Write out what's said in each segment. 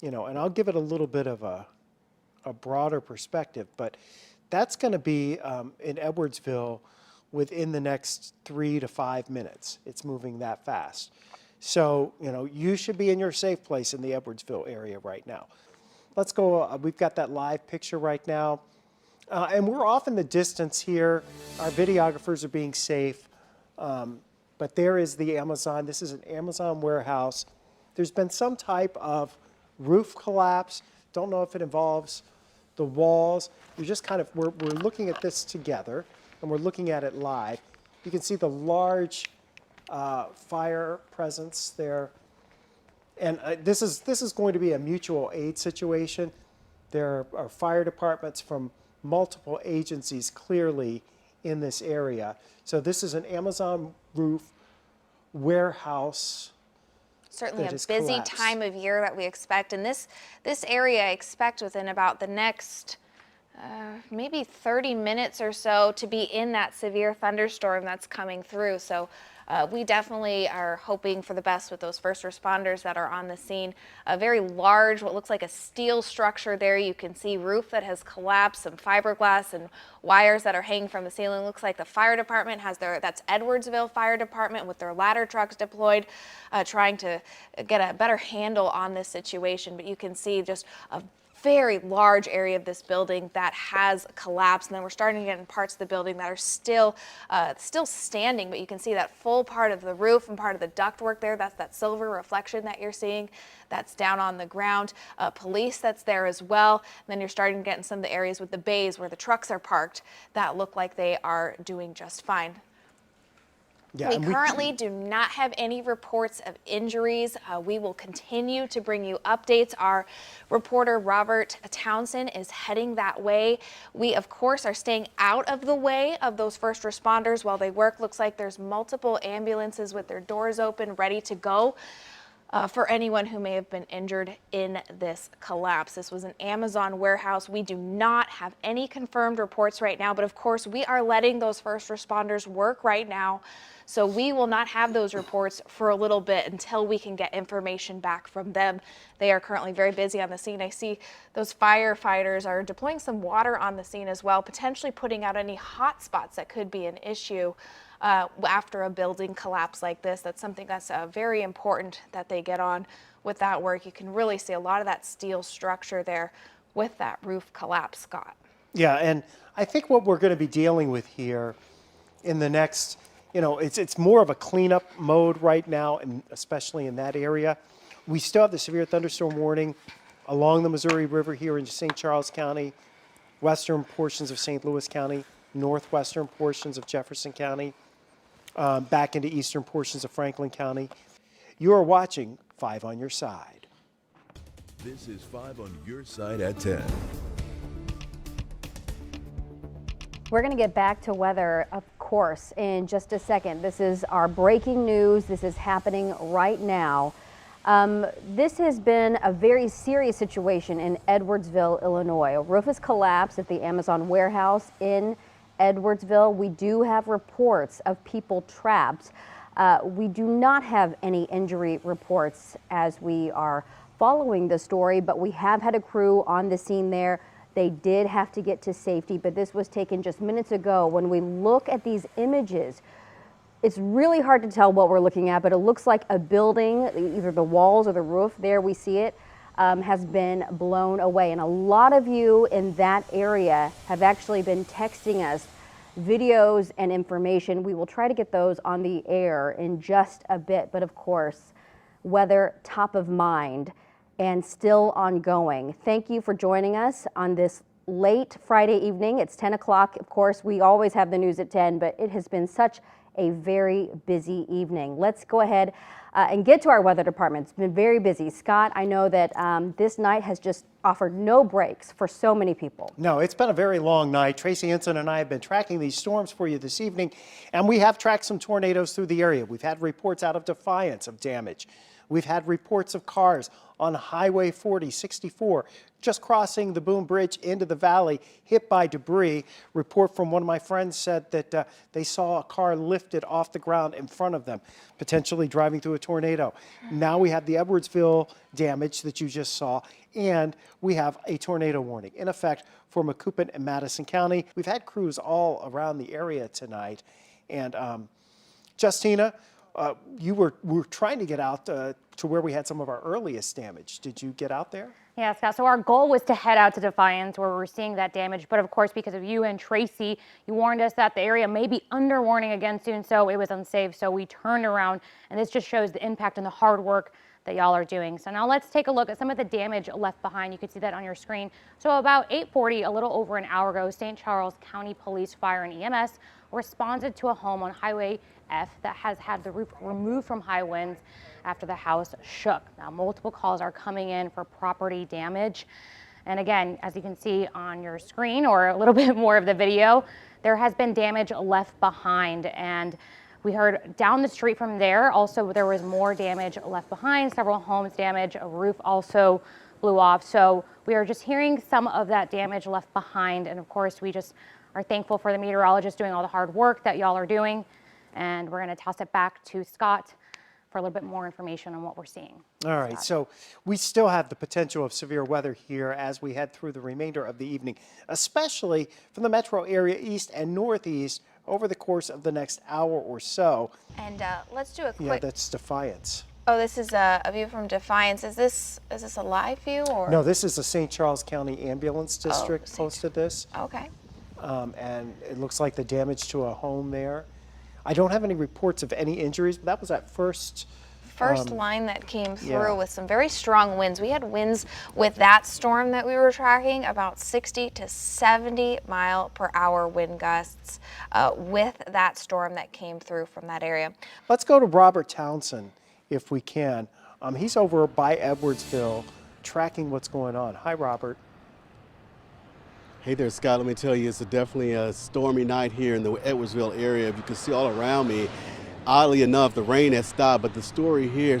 and I'll give it a little bit of a broader perspective, but that's going to be in Edwardsville within the next 3 to 5 minutes. It's moving that fast. So, you should be in your safe place in the Edwardsville area right now. Let's go, we've got that live picture right now. And we're off in the distance here. Our videographers are being safe. But there is the Amazon. This is an Amazon warehouse. There's been some type of roof collapse. Don't know if it involves the walls. We're just we're looking at this together, and we're looking at it live. You can see the large fire presence there. And this is going to be a mutual aid situation. There are fire departments from multiple agencies clearly in this area. So this is an Amazon roof warehouse. Certainly a busy time of year that we expect. And this area, I expect within about the next maybe 30 minutes or so to be in that severe thunderstorm that's coming through. So we definitely are hoping for the best with those first responders that are on the scene. A very large, what looks like a steel structure there. You can see roof that has collapsed, some fiberglass and wires that are hanging from the ceiling. Looks like the fire department has that's Edwardsville Fire Department with their ladder trucks deployed, trying to get a better handle on this situation. But you can see just a very large area of this building that has collapsed, and then we're starting to get in parts of the building that are still standing, but you can see that full part of the roof and part of the ductwork there. That's that silver reflection that you're seeing that's down on the ground. Police that's there as well. And then you're starting to get in some of the areas with the bays where the trucks are parked that look like they are doing just fine. Yeah, we currently do not have any reports of injuries. We will continue to bring you updates. Our reporter, Robert Townsend, is heading that way. We, of course, are staying out of the way of those first responders while they work. Looks like there's multiple ambulances with their doors open, ready to go. For anyone who may have been injured in this collapse. This was an Amazon warehouse. We do not have any confirmed reports right now, but of course we are letting those first responders work right now. So we will not have those reports for a little bit until we can get information back from them. They are currently very busy on the scene. I see those firefighters are deploying some water on the scene as well, potentially putting out any hot spots that could be an issue after a building collapse like this. That's something that's very important that they get on with that work. You can really see a lot of that steel structure there with that roof collapse, Scott. Yeah, and I think what we're going to be dealing with here in the next, it's more of a cleanup mode right now, and especially in that area. We still have the severe thunderstorm warning along the Missouri River here in St. Charles County, western portions of St. Louis County, northwestern portions of Jefferson County, back into eastern portions of Franklin County. You are watching 5 on Your Side. This is 5 on Your Side at 10. We're going to get back to weather, of course, in just a second. This is our breaking news. This is happening right now. This has been a very serious situation in Edwardsville, Illinois. A roof has collapsed at the Amazon warehouse in Edwardsville. We do have reports of people trapped. We do not have any injury reports as we are following the story, but we have had a crew on the scene there. They did have to get to safety, but this was taken just minutes ago. When we look at these images, it's really hard to tell what we're looking at, but it looks like a building, either the walls or the roof, there we see it, has been blown away. And a lot of you in that area have actually been texting us videos and information. We will try to get those on the air in just a bit, but of course, weather top of mind and still ongoing. Thank you for joining us on this late Friday evening. It's 10 o'clock. Of course, we always have the news at 10, but it has been such a very busy evening. Let's go ahead and get to our weather department. It's been very busy. Scott, I know that this night has just offered no breaks for so many people. No, it's been a very long night. Tracy Ensign and I have been tracking these storms for you this evening, and we have tracked some tornadoes through the area. We've had reports out of Defiance of damage. We've had reports of cars on Highway 40, 64, just crossing the Boom Bridge into the valley, hit by debris. Report from one of my friends said that they saw a car lifted off the ground in front of them, potentially driving through a tornado. Now we have the Edwardsville damage that you just saw, and we have a tornado warning in effect for Macoupin and Madison County. We've had crews all around the area tonight, and Justina, you were trying to get out to where we had some of our earliest damage. Did you get out there? Yeah, Scott. So our goal was to head out to Defiance where we're seeing that damage. But of course, because of you and Tracy, you warned us that the area may be under warning again soon. So it was unsafe. So we turned around, and this just shows the impact and the hard work that y'all are doing. So now let's take a look at some of the damage left behind. You can see that on your screen. So about 8:40, a little over an hour ago, St. Charles County Police, Fire, and EMS responded to a home on Highway F that has had the roof removed from high winds after the house shook. Now, multiple calls are coming in for property damage. And again, as you can see on your screen or a little bit more of the video, there has been damage left behind. And we heard down the street from there, also there was more damage left behind, several homes damaged, a roof also blew off. So we are just hearing some of that damage left behind. And of course, we just are thankful for the meteorologists doing all the hard work that y'all are doing. And we're going to toss it back to Scott for a little bit more information on what we're seeing. All right, so we still have the potential of severe weather here as we head through the remainder of the evening, especially from the metro area east and northeast over the course of the next hour or so. And let's do a quick. Yeah, that's Defiance. Oh, this is a view from Defiance. Is this a live view or? No, this is the St. Charles County Ambulance District posted this. Okay. And it looks like the damage to a home there. I don't have any reports of any injuries, but that was that first line that came through yeah. with some very strong winds. We had winds with that storm that we were tracking, about 60 to 70 mile per hour wind gusts with that storm that came through from that area. Let's go to Robert Townsend if we can. He's over by Edwardsville tracking what's going on. Hi, Robert. Hey there, Scott. Let me tell you, it's definitely a stormy night here in the Edwardsville area. If you can see all around me, oddly enough, the rain has stopped, but the story here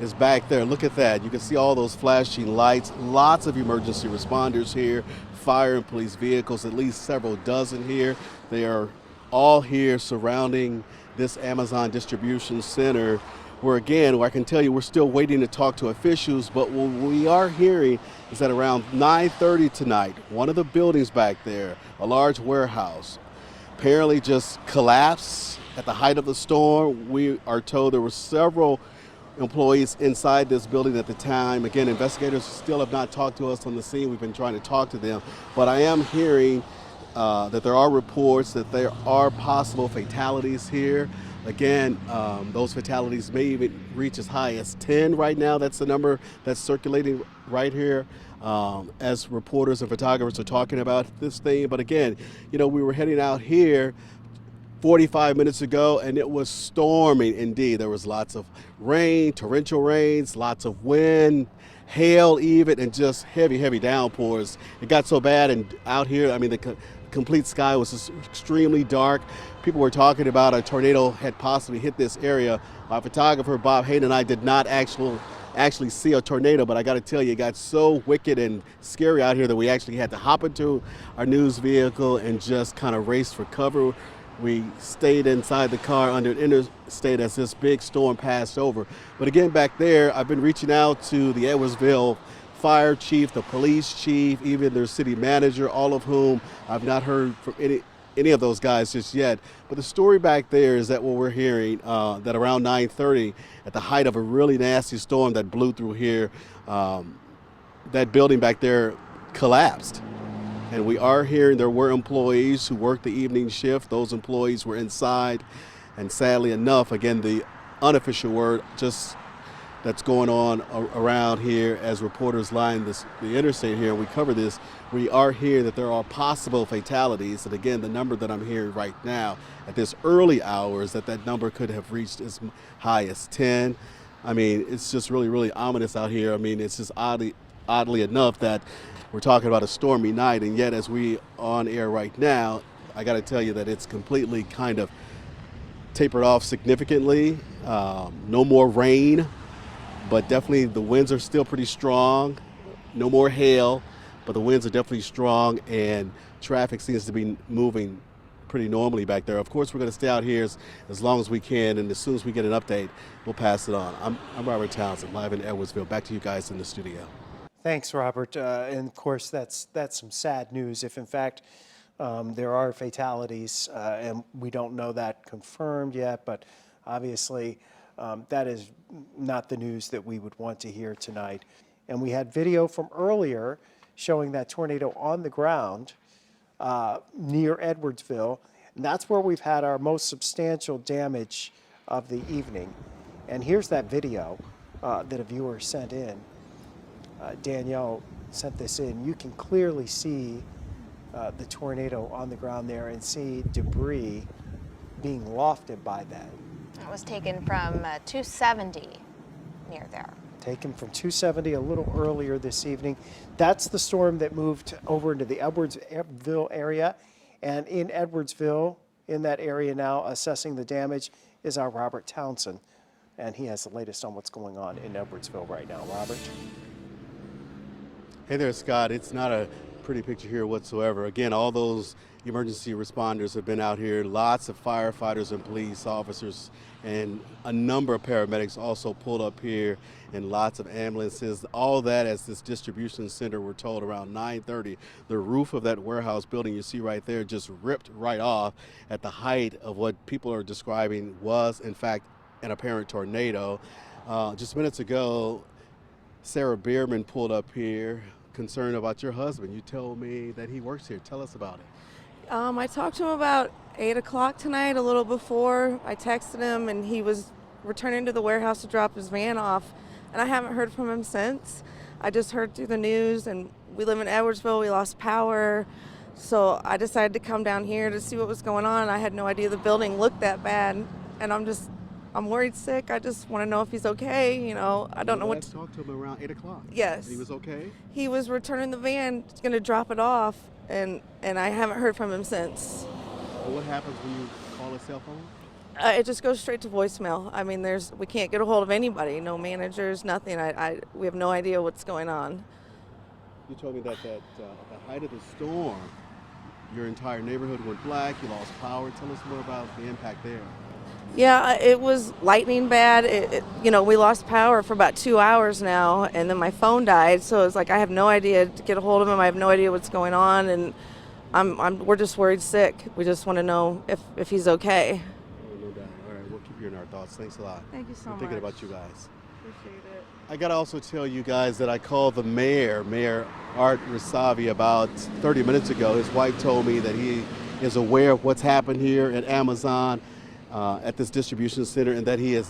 is back there. Look at that. You can see all those flashing lights, lots of emergency responders here, fire and police vehicles, at least several dozen here. They are all here surrounding this Amazon distribution center where, again, I can tell you we're still waiting to talk to officials, but what we are hearing is that around 9:30 tonight, one of the buildings back there, a large warehouse, apparently just collapsed at the height of the storm. We are told there were several employees inside this building at the time. Again, investigators still have not talked to us on the scene. We've been trying to talk to them, but I am hearing that there are reports that there are possible fatalities here. Again, those fatalities may even reach as high as 10 right now. That's the number that's circulating right here as reporters and photographers are talking about this thing. But again, you know, we were heading out here 45 minutes ago and it was storming indeed. There was lots of rain, torrential rains, lots of wind, hail even, and just heavy downpours. It got so bad and out here, I mean, the complete sky was just extremely dark. People were talking about a tornado had possibly hit this area. My photographer, Bob Hayden, and I did not actually see a tornado, but I got to tell you, it got so wicked and scary out here that we actually had to hop into our news vehicle and just kind of race for cover. We stayed inside the car under an interstate as this big storm passed over. But again, back there, I've been reaching out to the Edwardsville fire chief, the police chief, even their city manager, all of whom I've not heard from any of those guys just yet. But the story back there is that what we're hearing, that around 9:30, at the height of a really nasty storm that blew through here, that building back there collapsed. And we are hearing there were employees who worked the evening shift. Those employees were inside. And sadly enough, again, the unofficial word just that's going on around here as reporters line the interstate here, and we cover this, we are hearing that there are possible fatalities. And again, the number that I'm hearing right now at this early hours, that number could have reached as high as 10. I mean, it's just really ominous out here. I mean, it's just oddly enough that we're talking about a stormy night, and yet as we on air right now, I got to tell you that it's completely kind of tapered off significantly. No more rain. but definitely the winds are still pretty strong. No more hail, but the winds are definitely strong, and traffic seems to be moving pretty normally back there. Of course, we're going to stay out here as long as we can, and as soon as we get an update, we'll pass it on. I'm Robert Townsend, live in Edwardsville. Back to you guys in the studio. Thanks, Robert. And of course, that's some sad news. If in fact there are fatalities, and we don't know that confirmed yet, but obviously that is not the news that we would want to hear tonight. And we had video from earlier showing that tornado on the ground near Edwardsville. And that's where we've had our most substantial damage of the evening. And here's that video that a viewer sent in. Danielle sent this in. You can clearly see the tornado on the ground there and see debris being lofted by that. It was taken from 270 near there. Taken from 270 a little earlier this evening. That's the storm that moved over into the Edwardsville area. And in Edwardsville, in that area now, assessing the damage is our Robert Townsend. And he has the latest on what's going on in Edwardsville right now. Robert? Hey there, Scott. It's not a pretty picture here whatsoever. Again, all those emergency responders have been out here. Lots of firefighters and police officers and a number of paramedics also pulled up here, and lots of ambulances. All that as this distribution center, we're told, around 9:30. The roof of that warehouse building you see right there just ripped right off at the height of what people are describing was, in fact, an apparent tornado. Just minutes ago, Sarah Bierman pulled up here, concerned about your husband. You told me that he works here. Tell us about it. I talked to him about 8 o'clock tonight, a little before. I texted him, and he was returning to the warehouse to drop his van off, and I haven't heard from him since. I just heard through the news, and we live in Edwardsville. We lost power, so I decided to come down here to see what was going on. I had no idea the building looked that bad, and I'm worried sick. I just want to know if he's okay. You know, I don't know what. I talked to him around 8 o'clock. Yes. And he was okay? He was returning the van, going to drop it off, and I haven't heard from him since. Well, what happens when you call a cell phone? It just goes straight to voicemail. I mean, we can't get a hold of anybody, no managers, nothing. We have no idea what's going on. You told me that at the height of the storm, your entire neighborhood went black, you lost power. Tell us more about the impact there. Yeah, it was lightning bad. We lost power for about 2 hours now, and then my phone died. So it's like I have no idea to get a hold of him. I have no idea what's going on, and we're just worried sick. We just want to know if he's okay. Oh, no doubt. All right, we'll keep you in our thoughts. Thanks a lot. Thank you so much. We're thinking about you guys. Appreciate it. I gotta also tell you guys that I called the mayor, Mayor Art Rasavi, about 30 minutes ago. His wife told me that he is aware of what's happened here at Amazon, at this distribution center, and that he's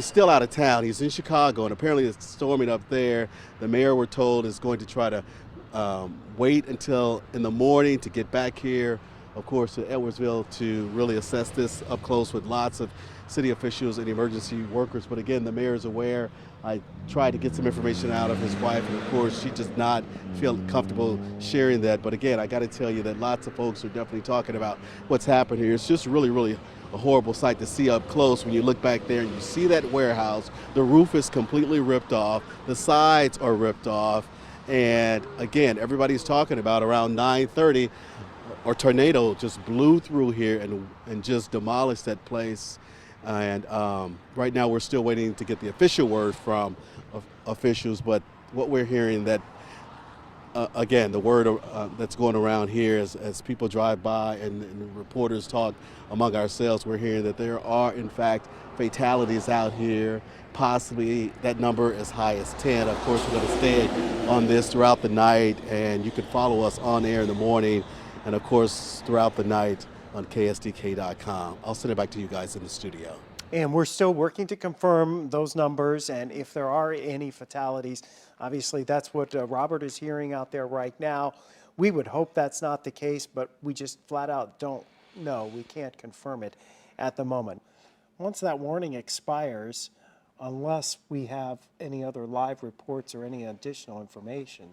still out of town. He's in Chicago, and apparently it's storming up there. The mayor, we're told, is going to try to wait until in the morning to get back here, of course, to Edwardsville to really assess this up close with lots of city officials and emergency workers. But again, the mayor is aware. I tried to get some information out of his wife, and of course, she does not feel comfortable sharing that. But again, I got to tell you that lots of folks are definitely talking about what's happened here. It's just really, really a horrible sight to see up close when you look back there and you see that warehouse. The roof is completely ripped off. The sides are ripped off. And again, everybody's talking about around 9:30, a tornado just blew through here and just demolished that place. And right now we're still waiting to get the official word from officials, but what we're hearing that, again, the word that's going around here as people drive by and reporters talk among ourselves, we're hearing that there are, in fact, fatalities out here, possibly that number as high as 10. Of course, we're going to stay on this throughout the night, and you can follow us on air in the morning, and of course, throughout the night on KSDK.com. I'll send it back to you guys in the studio. And we're still working to confirm those numbers, and if there are any fatalities, obviously that's what Robert is hearing out there right now. We would hope that's not the case, but we just flat out don't know. We can't confirm it at the moment. Once that warning expires, unless we have any other live reports or any additional information,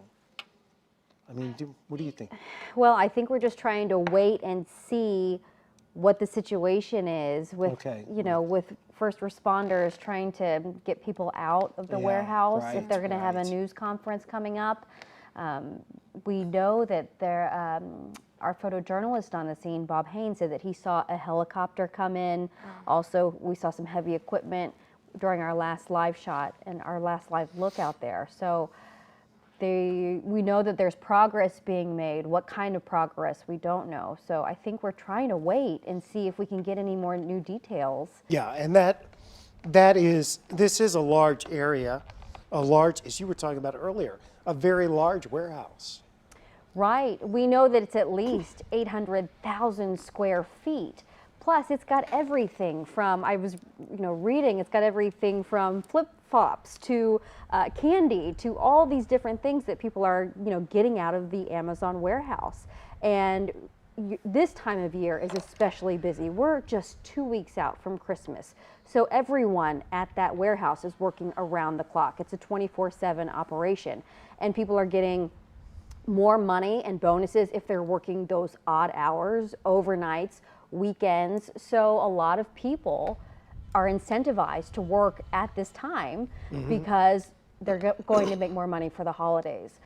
I mean, what do you think? Well, I think we're just trying to wait and see what the situation is with, Okay. you know, with first responders trying to get people out of the Yeah, warehouse, if right, they're going to have a right. news conference coming up. We know that there, our photojournalist on the scene, Bob Haynes, said that he saw a helicopter come in. Also, we saw some heavy equipment during our last live shot and our last live look out there. So we know that there's progress being made. What kind of progress, we don't know. So I think we're trying to wait and see if we can get any more new details. Yeah, and this is a large area, as you were talking about earlier, a very large warehouse. Right. We know that it's at least 800,000 square feet. Plus, it's got everything from, I was reading, it's got everything from flip-flops to candy to all these different things that people are, getting out of the Amazon warehouse. And this time of year is especially busy. We're just 2 weeks out from Christmas. So everyone at that warehouse is working around the clock. It's a 24/7 operation. And people are getting more money and bonuses if they're working those odd hours, overnights, weekends. So a lot of people are incentivized to work at this time because they're going to make more money for the holidays.